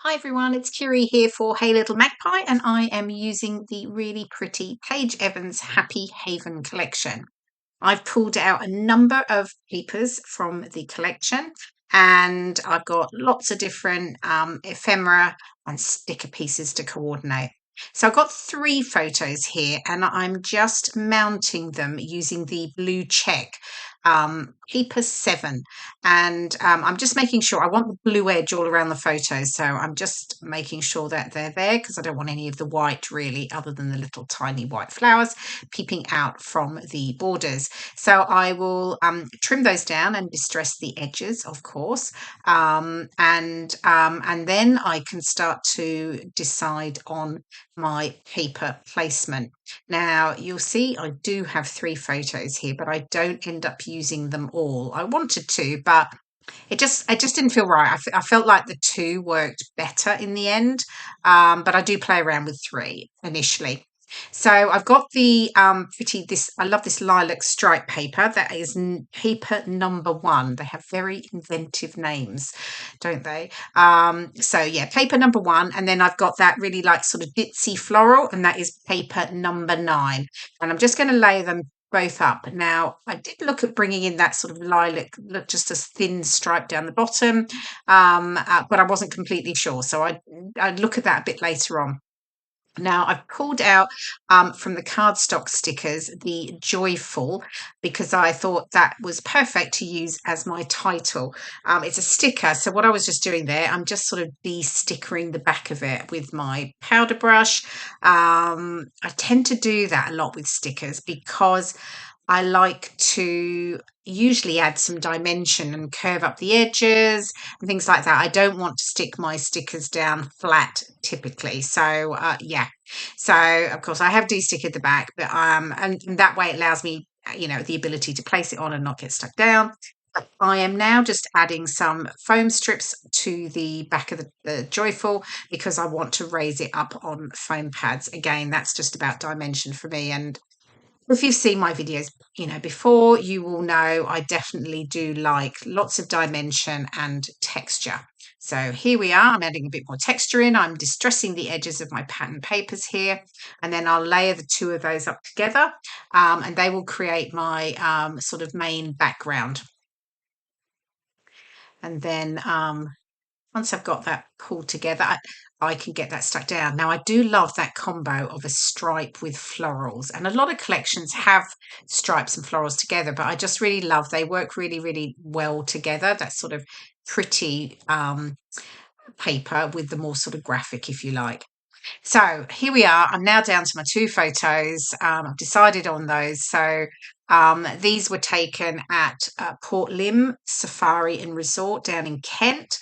Hi everyone, it's Kirei here for Hey Little Magpie, and I am using the really pretty Paige Evans Happy Haven collection. I've pulled out a number of papers from the collection, and I've got lots of different ephemera and sticker pieces to coordinate. So I've got 3 photos here, and I'm just mounting them using the blue check paper 7, and I'm just making sure I want the blue edge all around the photos, so I'm just making sure that they're there because I don't want any of the white really, other than the little tiny white flowers peeping out from the borders. So I will trim those down and distress the edges, of course, and then I can start to decide on my paper placement. Now you'll see I do have 3 photos here, but I don't end up using them all. I wanted to, but it just didn't feel right. I felt like the 2 worked better in the end, but I do play around with 3 initially. So I've got the I love this lilac stripe paper. That is paper number 1. They have very inventive names, don't they? So yeah, paper number 1, and then I've got that really like sort of ditzy floral, and that is paper number 9. And I'm just going to lay them both up. Now, I did look at bringing in that sort of lilac, just a thin stripe down the bottom, but I wasn't completely sure. So I'd look at that a bit later on. Now, I've pulled out from the cardstock stickers the Joyful because I thought that was perfect to use as my title. It's a sticker, so what I was just doing there, I'm just sort of de-stickering the back of it with my powder brush. I tend to do that a lot with stickers because I like to usually add some dimension and curve up the edges and things like that. I don't want to stick my stickers down flat typically. So yeah. So of course I have de-stickered the back, but and that way it allows me, the ability to place it on and not get stuck down. I am now just adding some foam strips to the back of the Joyful because I want to raise it up on foam pads. Again, that's just about dimension for me. And if you've seen my videos, before, you will know I definitely do like lots of dimension and texture. So here we are. I'm adding a bit more texture in. I'm distressing the edges of my pattern papers here, and then I'll layer the 2 of those up together, and they will create my sort of main background. And then once I've got that pulled together, I can get that stuck down. Now, I do love that combo of a stripe with florals, and a lot of collections have stripes and florals together, but I just really love, they work really, really well together. That sort of pretty paper with the more sort of graphic, if you like. So here we are. I'm now down to my 2 photos. I've decided on those. So these were taken at Port Lympne Safari and Resort down in Kent.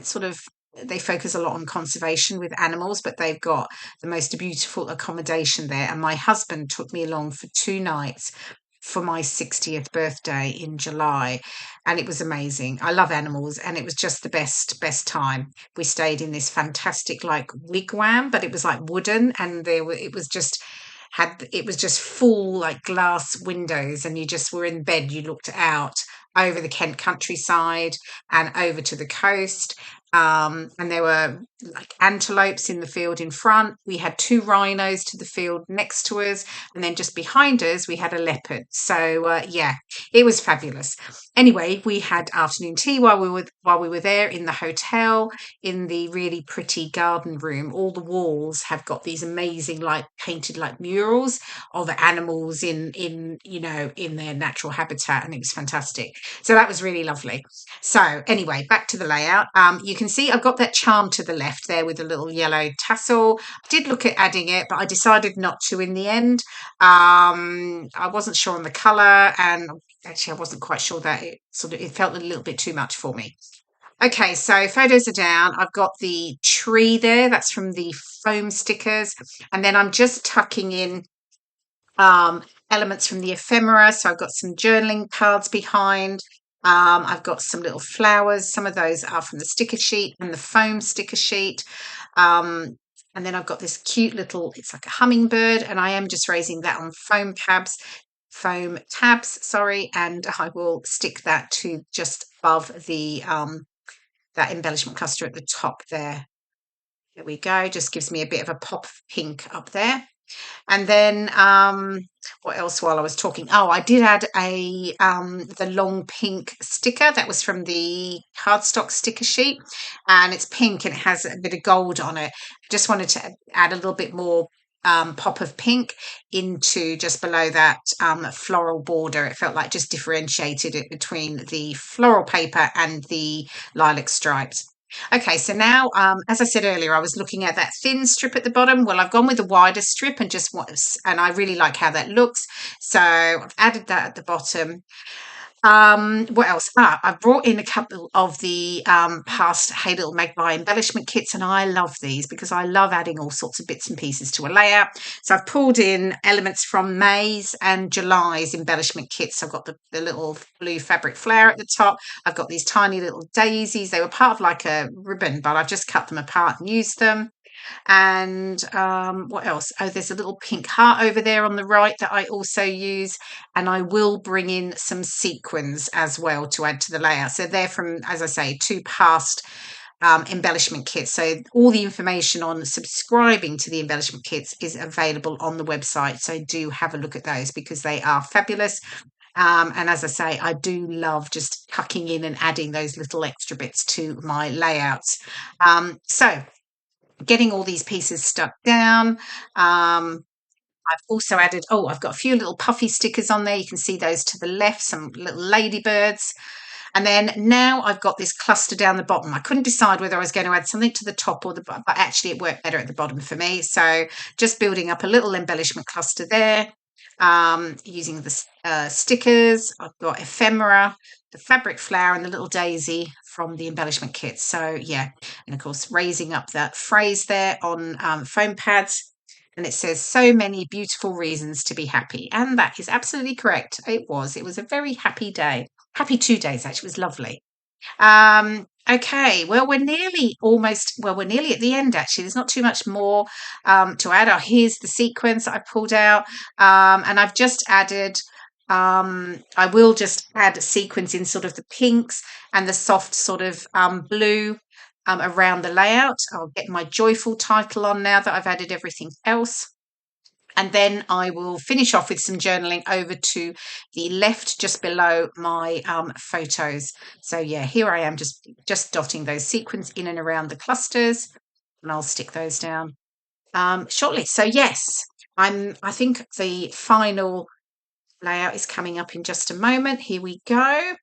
Sort of, they focus a lot on conservation with animals, but they've got the most beautiful accommodation there. And my husband took me along for 2 nights for my 60th birthday in July, and it was amazing. I love animals, and it was just the best time. We stayed in this fantastic like wigwam, but it was like wooden, and it was just full like glass windows, and you just were in bed, you looked out over the Kent countryside and over to the coast. And there were like antelopes in the field in front. We had 2 rhinos to the field next to us, and then just behind us we had a leopard. So yeah, it was fabulous. Anyway, we had afternoon tea while we were there in the hotel, in the really pretty garden room. All the walls have got these amazing like painted like murals of animals in their natural habitat, and it was fantastic. So that was really lovely. So anyway, back to the layout. You can see I've got that charm to the left there with a little yellow tassel. I did look at adding it, but I decided not to in the end. I wasn't sure on the colour, and actually I wasn't quite sure that it felt a little bit too much for me. Okay, so photos are down. I've got the tree there. That's from the foam stickers. And then I'm just tucking in elements from the ephemera. So I've got some journaling cards behind. I've got some little flowers. Some of those are from the sticker sheet and the foam sticker sheet. And then I've got this cute little, it's like a hummingbird, and I am just raising that on foam tabs, sorry, and I will stick that to just above the that embellishment cluster at the top there. There we go. Just gives me a bit of a pop of pink up there. And then what else while I was talking? Oh, I did add the long pink sticker that was from the cardstock sticker sheet, and it's pink and it has a bit of gold on it. Just wanted to add a little bit more pop of pink into just below that floral border. It felt like just differentiated it between the floral paper and the lilac stripes. Okay, so now, as I said earlier, I was looking at that thin strip at the bottom. Well, I've gone with the wider strip and I really like how that looks. So I've added that at the bottom. What else? I've brought in a couple of the past Hey Little Magpie embellishment kits, and I love these because I love adding all sorts of bits and pieces to a layout. So I've pulled in elements from May's and July's embellishment kits. I've got the little blue fabric flower at the top. I've got these tiny little daisies. They were part of like a ribbon, but I've just cut them apart and used them. And what else? Oh, there's a little pink heart over there on the right that I also use. And I will bring in some sequins as well to add to the layout. So they're from, as I say, 2 past embellishment kits. So all the information on subscribing to the embellishment kits is available on the website. So do have a look at those because they are fabulous. And as I say, I do love just tucking in and adding those little extra bits to my layouts. So getting all these pieces stuck down. I've also added, I've got a few little puffy stickers on there. You can see those to the left, some little ladybirds. And then now I've got this cluster down the bottom. I couldn't decide whether I was going to add something to the top or the bottom, but actually it worked better at the bottom for me. So just building up a little embellishment cluster there. Using the stickers. I've got ephemera, the fabric flower, and the little daisy from the embellishment kit. So yeah, and of course raising up that phrase there on foam pads, and it says so many beautiful reasons to be happy, and that is absolutely correct. It was a very happy day. Happy 2 days actually. It was lovely. Okay, well, we're nearly at the end actually. There's not too much more to add. Here's the sequence that I pulled out, and I've just added. I will just add a sequence in sort of the pinks and the soft sort of blue around the layout. I'll get my joyful title on now that I've added everything else. And then I will finish off with some journaling over to the left, just below my photos. So yeah, here I am just dotting those sequins in and around the clusters, and I'll stick those down shortly. So yes, I think the final layout is coming up in just a moment. Here we go.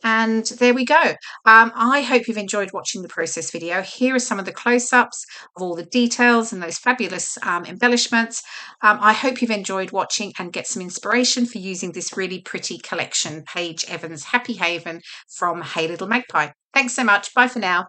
And there we go. I hope you've enjoyed watching the process video. Here are some of the close-ups of all the details and those fabulous embellishments. I hope you've enjoyed watching and get some inspiration for using this really pretty collection, Paige Evans Happy Haven from Hey Little Magpie. Thanks so much. Bye for now.